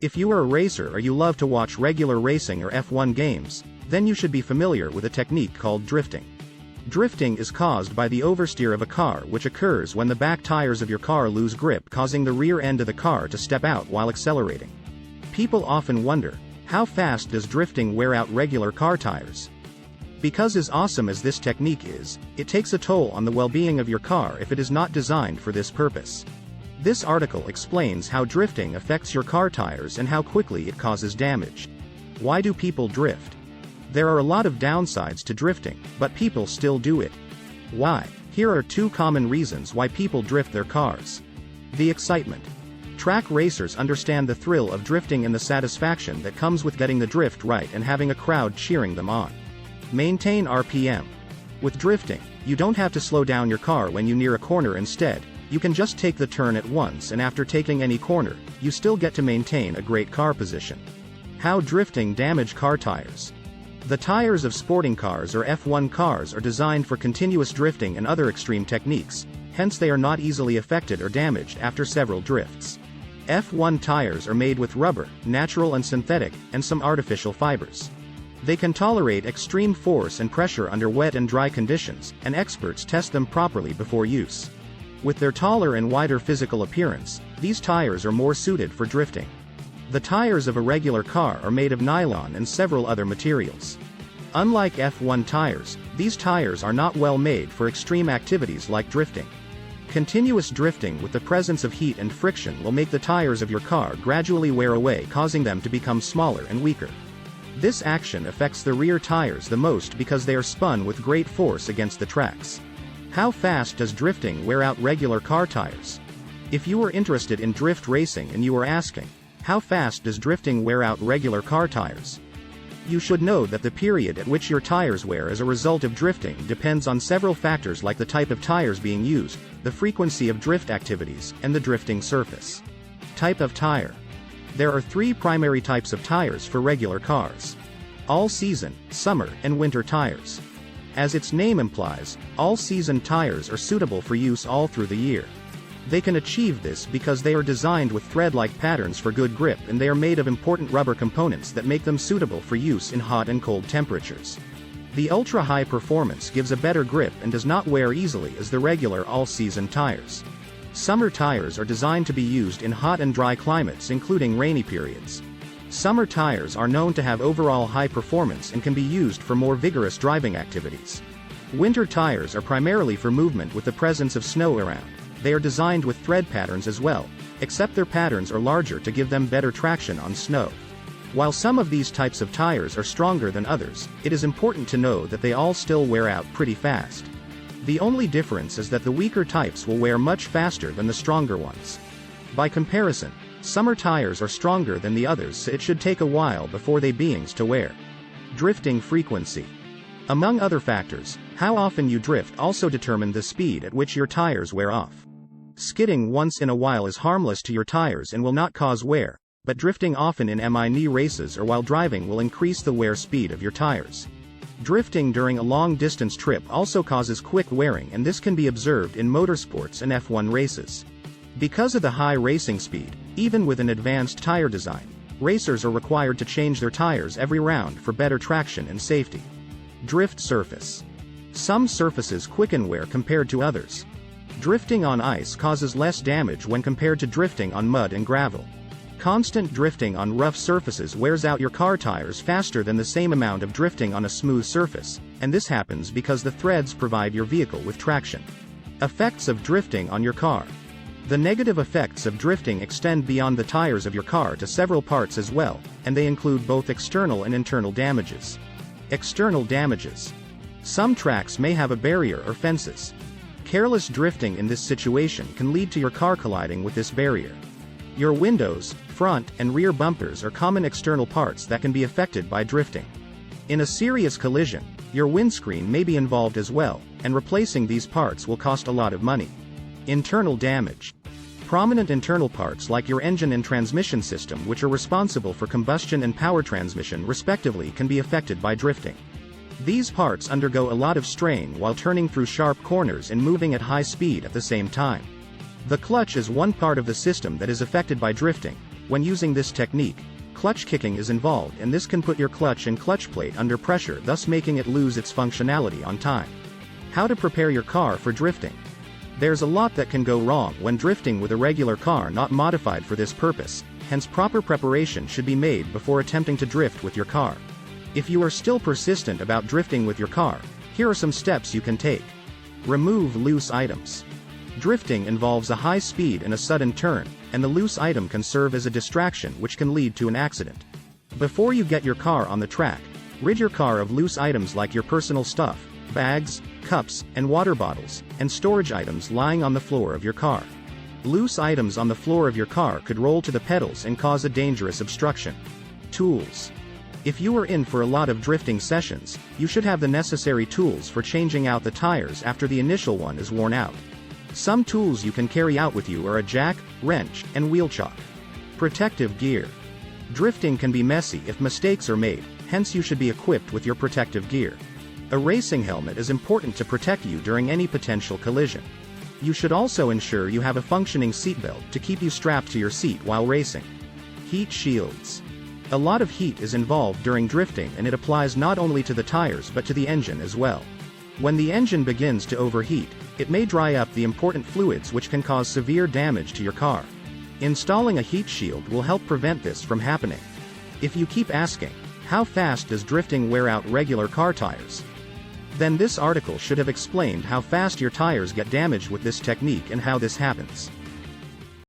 If you are a racer or you love to watch regular racing or F1 games, then you should be familiar with a technique called drifting. Drifting is caused by the oversteer of a car, which occurs when the back tires of your car lose grip, causing the rear end of the car to step out while accelerating. People often wonder, how fast does drifting wear out regular car tires? Because as awesome as this technique is, it takes a toll on the well-being of your car if it is not designed for this purpose. This article explains how drifting affects your car tires and how quickly it causes damage. Why do people drift? There are a lot of downsides to drifting, but people still do it. Why? Here are 2 common reasons why people drift their cars. The excitement. Track racers understand the thrill of drifting and the satisfaction that comes with getting the drift right and having a crowd cheering them on. Maintain RPM. With drifting, you don't have to slow down your car when you near a corner. Instead, you can just take the turn at once, and after taking any corner, you still get to maintain a great car position. How drifting damage car tires. The tires of sporting cars or F1 cars are designed for continuous drifting and other extreme techniques, hence they are not easily affected or damaged after several drifts. F1 tires are made with rubber, natural and synthetic, and some artificial fibers. They can tolerate extreme force and pressure under wet and dry conditions, and experts test them properly before use. With their taller and wider physical appearance, these tires are more suited for drifting. The tires of a regular car are made of nylon and several other materials. Unlike F1 tires, these tires are not well made for extreme activities like drifting. Continuous drifting with the presence of heat and friction will make the tires of your car gradually wear away, causing them to become smaller and weaker. This action affects the rear tires the most because they are spun with great force against the tracks. How fast does drifting wear out regular car tires? If you are interested in drift racing and you are asking, how fast does drifting wear out regular car tires? You should know that the period at which your tires wear as a result of drifting depends on several factors like the type of tires being used, the frequency of drift activities, and the drifting surface. Type of tire. There are 3 primary types of tires for regular cars: all-season, summer, and winter tires. As its name implies, all-season tires are suitable for use all through the year. They can achieve this because they are designed with thread-like patterns for good grip, and they are made of important rubber components that make them suitable for use in hot and cold temperatures. The ultra-high performance gives a better grip and does not wear easily as the regular all-season tires. Summer tires are designed to be used in hot and dry climates, including rainy periods. Summer tires are known to have overall high performance and can be used for more vigorous driving activities. Winter tires are primarily for movement with the presence of snow around. They are designed with thread patterns as well, except their patterns are larger to give them better traction on snow. While some of these types of tires are stronger than others, it is important to know that they all still wear out pretty fast. The only difference is that the weaker types will wear much faster than the stronger ones. By comparison, summer tires are stronger than the others, so it should take a while before they begins to wear. Drifting frequency. Among other factors, how often you drift also determine the speed at which your tires wear off. Skidding once in a while is harmless to your tires and will not cause wear, but drifting often in mini races or while driving will increase the wear speed of your tires. Drifting during a long-distance trip also causes quick wearing, and this can be observed in motorsports and F1 races. Because of the high racing speed, even with an advanced tire design, racers are required to change their tires every round for better traction and safety. Drift surface. Some surfaces quicken wear compared to others. Drifting on ice causes less damage when compared to drifting on mud and gravel. Constant drifting on rough surfaces wears out your car tires faster than the same amount of drifting on a smooth surface, and this happens because the threads provide your vehicle with traction. Effects of drifting on your car. The negative effects of drifting extend beyond the tires of your car to several parts as well, and they include both external and internal damages. External damages. Some tracks may have a barrier or fences. Careless drifting in this situation can lead to your car colliding with this barrier. Your windows, front, and rear bumpers are common external parts that can be affected by drifting. In a serious collision, your windscreen may be involved as well, and replacing these parts will cost a lot of money. Internal damage. Prominent internal parts like your engine and transmission system, which are responsible for combustion and power transmission respectively, can be affected by drifting. These parts undergo a lot of strain while turning through sharp corners and moving at high speed at the same time. The clutch is one part of the system that is affected by drifting, When using this technique, clutch kicking is involved, and this can put your clutch and clutch plate under pressure, thus making it lose its functionality on time. How to prepare your car for drifting. There's a lot that can go wrong when drifting with a regular car not modified for this purpose, hence proper preparation should be made before attempting to drift with your car. If you are still persistent about drifting with your car, here are some steps you can take. Remove loose items. Drifting involves a high speed and a sudden turn, and the loose item can serve as a distraction which can lead to an accident. Before you get your car on the track, rid your car of loose items like your personal stuff, bags, cups, and water bottles, and storage items lying on the floor of your car. Loose items on the floor of your car could roll to the pedals and cause a dangerous obstruction. Tools. If you are in for a lot of drifting sessions, you should have the necessary tools for changing out the tires after the initial one is worn out. Some tools you can carry out with you are a jack, wrench, and wheel chock. Protective gear. Drifting can be messy if mistakes are made, hence you should be equipped with your protective gear. A racing helmet is important to protect you during any potential collision. You should also ensure you have a functioning seatbelt to keep you strapped to your seat while racing. Heat shields. A lot of heat is involved during drifting, and it applies not only to the tires but to the engine as well. When the engine begins to overheat, it may dry up the important fluids which can cause severe damage to your car. Installing a heat shield will help prevent this from happening. If you keep asking, how fast does drifting wear out regular car tires? Then this article should have explained how fast your tires get damaged with this technique and how this happens.